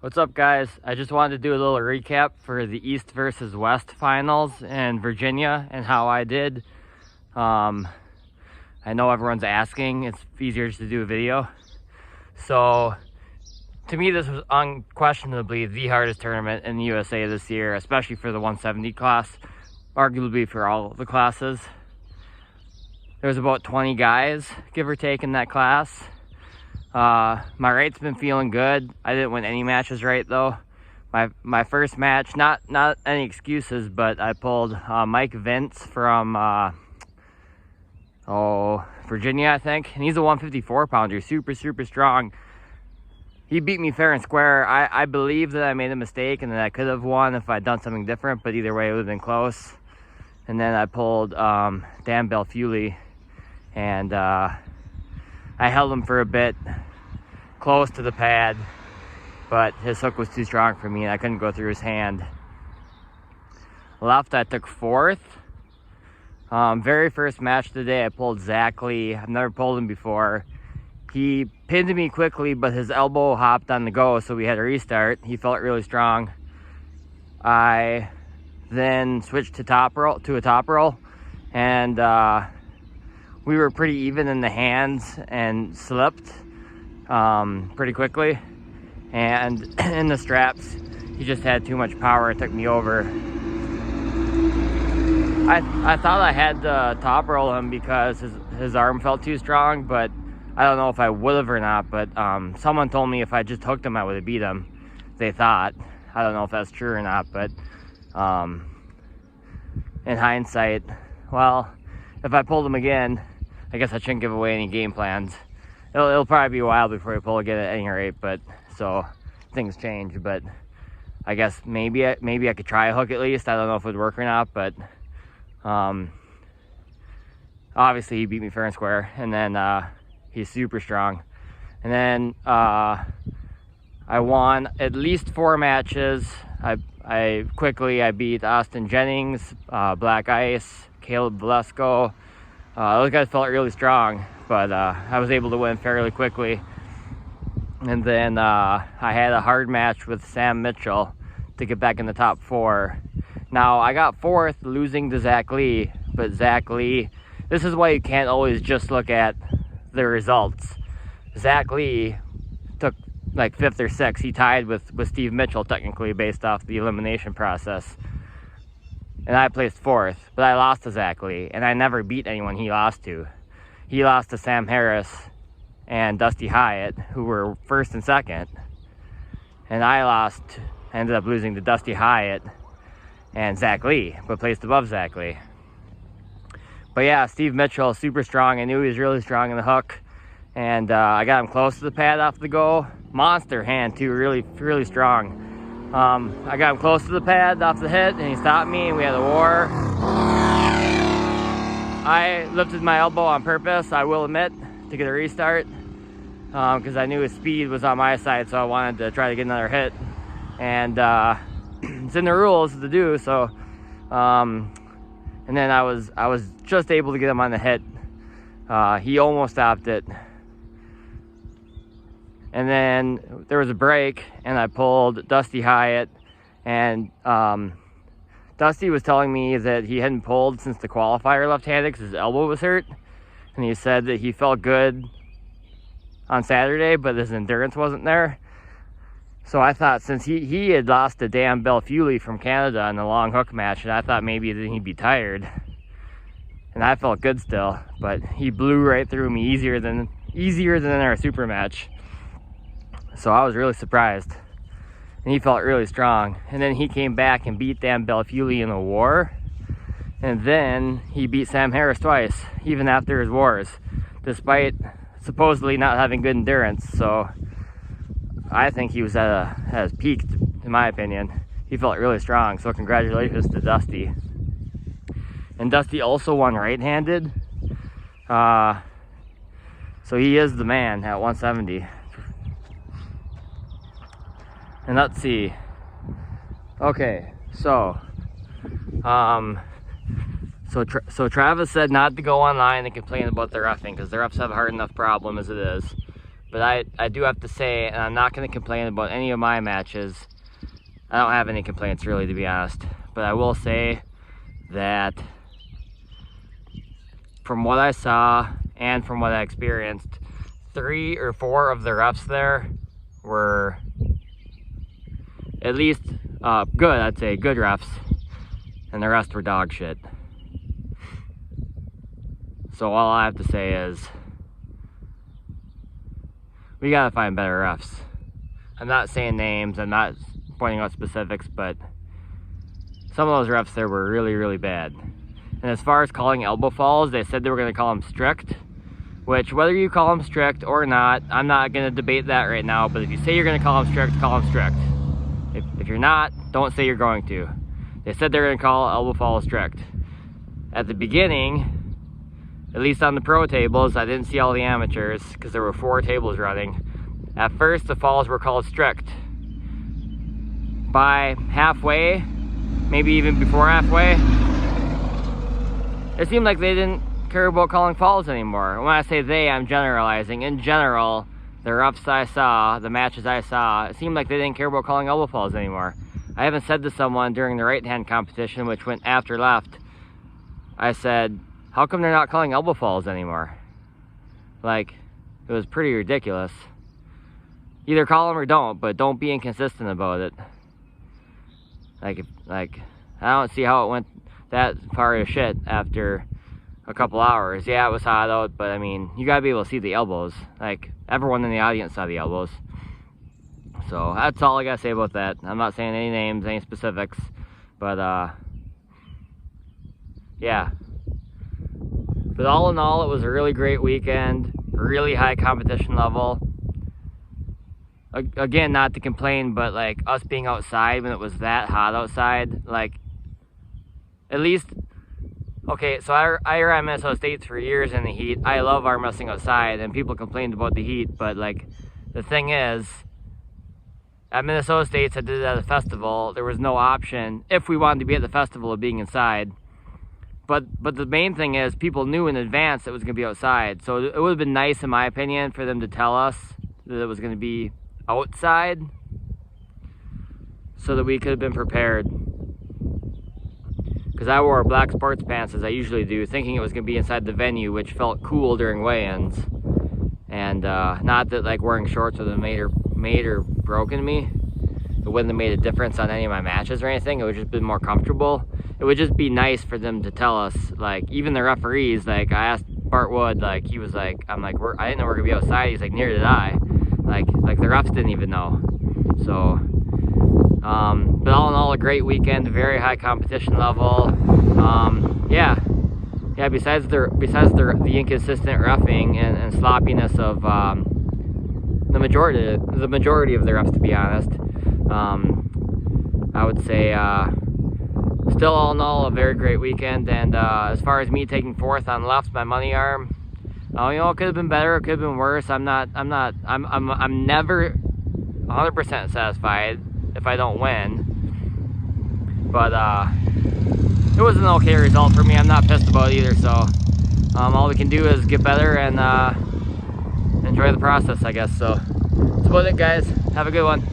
What's up, guys? I just wanted to do a little recap for the East versus West finals in Virginia and how I did. I know everyone's asking. It's easier just to do a video. So, to me, this was unquestionably the hardest tournament in the USA this year, especially for the 170 class, arguably for all of the classes. There was about 20 guys, give or take, in that class. My rate's been feeling good. I didn't win any matches right though. My first match, not any excuses, but I pulled Mike Vince from Virginia, I think, and he's a 154 pounder, super strong. He beat me fair and square. I believe that I made a mistake and that I could have won if I'd done something different, but either way it would have been close. And then I pulled Dan Belfuli, and I held him for a bit, close to the pad, but his hook was too strong for me and I couldn't go through his hand. Left, I took fourth. Very first match of the day, I pulled Zach Lee. I've never pulled him before. He pinned me quickly, but his elbow hopped on the go, so we had to restart. He felt really strong. I then switched to a top roll, and we were pretty even in the hands and slipped pretty quickly. And in the straps, he just had too much power. It took me over. I thought I had to top roll him because his arm felt too strong, but I don't know if I would have or not. But someone told me if I just hooked him, I would have beat him. They thought. I don't know if that's true or not, but in hindsight, well, if I pulled him again, I guess I shouldn't give away any game plans. It'll probably be a while before I pull again at any rate, but so things change. But I guess maybe I could try a hook at least. I don't know if it would work or not, but obviously he beat me fair and square, and then he's super strong. And then I won at least 4 matches. I beat Austin Jennings, Black Ice, Caleb Velasco. Those guys felt really strong, but I was able to win fairly quickly. And then I had a hard match with Sam Mitchell to get back in the top 4. Now, I got 4th, losing to Zach Lee, but Zach Lee, this is why you can't always just look at the results. Zach Lee took like 5th or 6th. He tied with Steve Mitchell, technically, based off the elimination process. And I placed 4th, but I lost to Zach Lee, and I never beat anyone he lost to. He lost to Sam Harris and Dusty Hyatt, who were 1st and 2nd. And I ended up losing to Dusty Hyatt and Zach Lee, but placed above Zach Lee. But yeah, Steve Mitchell, super strong. I knew he was really strong in the hook. And I got him close to the pad off the go. Monster hand too, really strong. I got him close to the pad off the hit, and he stopped me, and we had a war. I lifted my elbow on purpose, I will admit, to get a restart, because I knew his speed was on my side, so I wanted to try to get another hit. And it's in the rules to do so. And then I was just able to get him on the hit. He almost stopped it. And then there was a break, and I pulled Dusty Hyatt, and Dusty was telling me that he hadn't pulled since the qualifier left-handed because his elbow was hurt, and he said that he felt good on Saturday, but his endurance wasn't there. So I thought, since he had lost to Dan Belfuli from Canada in the long hook match, and I thought maybe that he'd be tired, and I felt good still, but he blew right through me easier than in our super match. So I was really surprised, and he felt really strong. And then he came back and beat Dan Belfuli in a war, and then he beat Sam Harris twice, even after his wars, despite supposedly not having good endurance. So I think he was at his peak, in my opinion. He felt really strong, so congratulations to Dusty. And Dusty also won right-handed, so he is the man at 170. And let's see. Okay, so Travis said not to go online and complain about the roughing, because the refs have a hard enough problem as it is. But I do have to say, and I'm not going to complain about any of my matches. I don't have any complaints really, to be honest. But I will say that from what I saw and from what I experienced, 3 or 4 of the refs there were at least good, I'd say, good refs, and the rest were dog shit. So all I have to say is, we gotta find better refs. I'm not saying names, I'm not pointing out specifics, but some of those refs there were really, really bad. And as far as calling elbow falls, they said they were gonna call them strict, which whether you call them strict or not, I'm not gonna debate that right now, but if you say you're gonna call them strict, call them strict. If you're not, don't say you're going to. They said they're gonna call elbow falls strict. At the beginning, at least on the pro tables, I didn't see all the amateurs because there were 4 tables running. At first, the falls were called strict. By halfway, maybe even before halfway, it seemed like they didn't care about calling falls anymore. When I say they, I'm generalizing. In general, the refs I saw, the matches I saw, it seemed like they didn't care about calling elbow falls anymore. I even said to someone during the right-hand competition, which went after left, I said, how come they're not calling elbow falls anymore? Like, it was pretty ridiculous. Either call them or don't, but don't be inconsistent about it. Like, I don't see how it went that far to shit after a couple hours. Yeah, it was hot out, but I mean, you gotta be able to see the elbows. Like, everyone in the audience saw the elbows. So, that's all I gotta say about that. I'm not saying any names, any specifics, but, yeah. But all in all, it was a really great weekend, really high competition level. Again, not to complain, but like us being outside when it was that hot outside, like at least, okay, so I ran Minnesota State for years in the heat. I love arm wrestling outside, and people complained about the heat, but like the thing is, at Minnesota State, I did it at a festival. There was no option, if we wanted to be at the festival, of being inside. But the main thing is, people knew in advance it was going to be outside. So it would have been nice, in my opinion, for them to tell us that it was going to be outside so that we could have been prepared. Because I wore black sports pants, as I usually do, thinking it was going to be inside the venue, which felt cool during weigh-ins. And not that like wearing shorts would have made or broken me. It wouldn't have made a difference on any of my matches or anything. It would have just been more comfortable. It would just be nice for them to tell us, like, even the referees, like, I asked Bart Wood, like, he was like, I'm like, I didn't know we were gonna be outside. He's like, neither did I. Like the refs didn't even know. So, but all in all, a great weekend, very high competition level. Yeah, besides the inconsistent reffing and sloppiness of the majority of the refs, to be honest, I would say, still all in all, a very great weekend. And as far as me taking 4th on left, my money arm, you know, it could have been better, it could have been worse. I'm never 100% satisfied if I don't win. But it was an okay result for me. I'm not pissed about it either. So all we can do is get better and enjoy the process, I guess. So that's about it, guys. Have a good one.